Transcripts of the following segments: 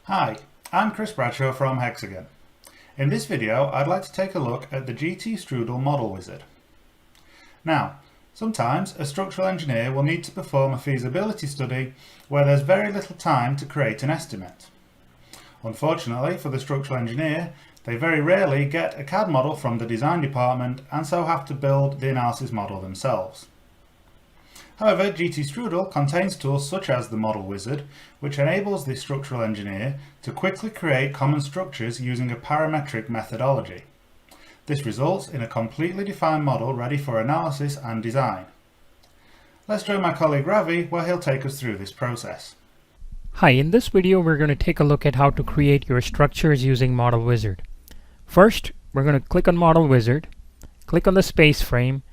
Hi, I'm Chris Bradshaw from Hexagon. In this video, I'd like to take a look at the GT STRUDL model wizard. Now, sometimes a structural engineer will need to perform a feasibility study where there's very little time to create an estimate. Unfortunately for the structural engineer, they very rarely get a CAD model from the design department and so have to build the analysis model themselves. However, GT STRUDL contains tools such as the Model Wizard, which enables the structural engineer to quickly create common structures using a parametric methodology. This results in a completely defined model ready for analysis and design. Let's join my colleague Ravi where he'll take us through this process. Hi, in this video we're going to take a look at how to create your structures using Model Wizard. First, we're going to click on Model Wizard, click on the space frame,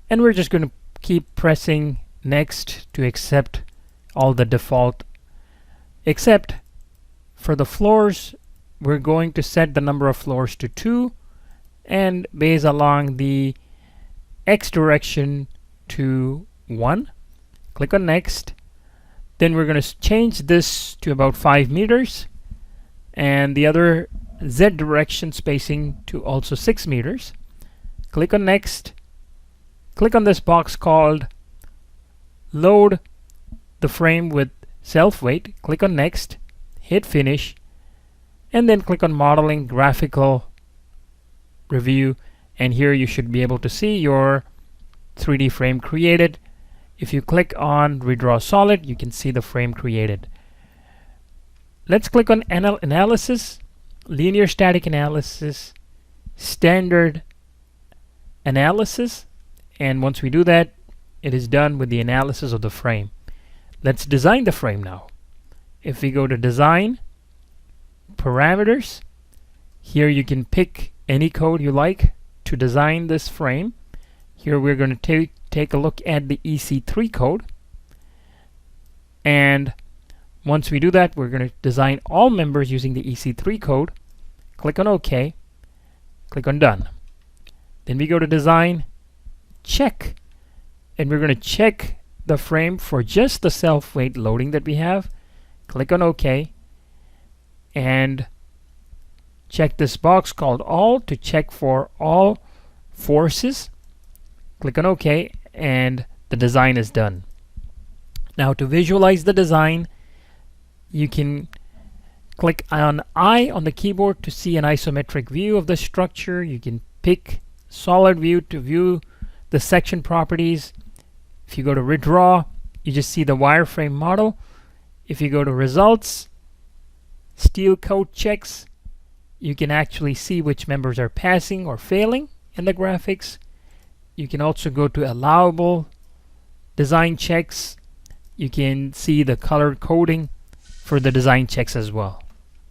and we're just going to keep pressing next to accept all the default, except for the floors we're going to set the number of floors to 2 and base along the X direction to 1. Click on next. Then we're going to change this to about 5 meters and the other Z direction spacing to also 6 meters. Click on next. Click on this box called load the frame with self-weight. Click on next, hit finish, and then click on modeling graphical review, and here you should be able to see your 3D frame created. If you click on redraw solid, you can see the frame created. Let's click on analysis, linear static analysis, standard analysis, and once we do that, it is done with the analysis of the frame. Let's design the frame now. If we go to design, parameters, here you can pick any code you like to design this frame. Here we're going to take a look at the EC3 code, and once we do that, we're going to design all members using the EC3 code. Click on OK, click on done. Then we go to design, check, and we're going to check the frame for just the self-weight loading that we have. Click on OK and check this box called all to check for all forces. Click on OK and the design is done. Now to visualize the design, you can click on I on the keyboard to see an isometric view of the structure. You can pick solid view to view the section properties. If you go to redraw, you just see the wireframe model. If you go to results, steel coat checks, you can actually see which members are passing or failing in the graphics. You can also go to allowable design checks. You can see the color coding for the design checks as well.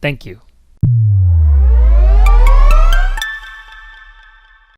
Thank you.